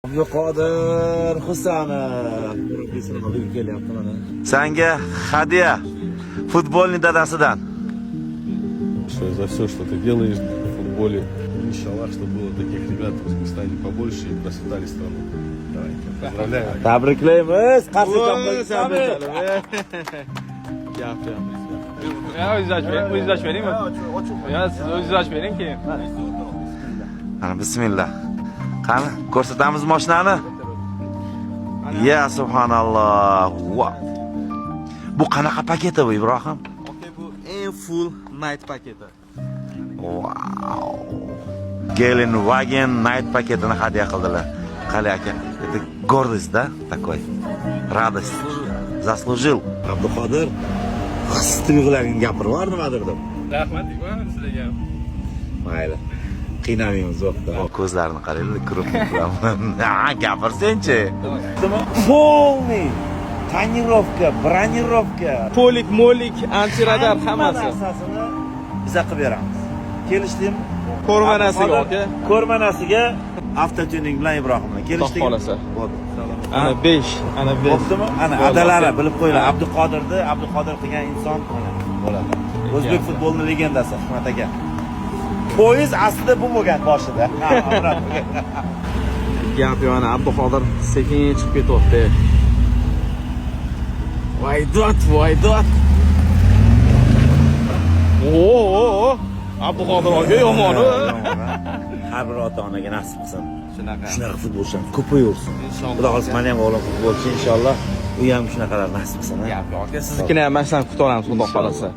Abduqodir Husanov murabbiysining oldiga kelyapti mana. Senga hadya futbolning dadasidan. За все, что ты делаешь в футболе. Иншаллах, чтобы было таких ребят в Узбекистане побольше и процветали страну. Давайте. Поздравляю. Tabriklaymiz. Qarshi o'zingiz beringmi? Yo, siz o'zingiz bering keyin. Mana bismillah. Qani, ko'rsatamiz mashinani. Ya subhanalloh. Wow. Bu qanaqa paketi bu Ibrohim? Okay, bu eng full night paketi. Wow. Gelenwagen night paketini hadya qildilar. Qali aka, это гордость, да, такой. Радость. Заслужил. Abduqodir his tuyg'ularingni gapirib yubordi nimadir deb. Rahmat sizlarga. Mayli. Qiynamaymiz vaqtda. Ko'zlarini qaranglar, krupni qilaman. Ha, gapirsen-chi. Полный tonirovka, bronировка, Molik, antiradar hammasi. narsasini biza qilib beramiz. Kelishdingmi? Ko'rmanasiga aka. Ko'rmanasiga avtotuning bilan Ibrohim bilan kelishdingmi? Xohlasa. Bo'ldi. Ana 5, ana 5. Bo'ptimi? Ana adalari bilib qo'yinglar. Abduqodir qilgan inson bo'ladi. O'zbek futbolining legendasi Hikmat aka. Poyez aslida bu bo'lgan boshida. Gap yo'q, Abduqodir sekin chiqib ketyapti. Voydot. Oo! Abduqodir aka yomoni. Har bir ota-onaga nasib qilsin. Shunaqa futbolchilar ko'payaversin. Inshaalloh. Xudo xohlasa men ham o'g'lim futbolchi inshaalloh. U ham shunaqalar nasib qilsin. Gap yo'q aka, siznikini ham mana shunaqa kutaveramiz, xudo xolasa.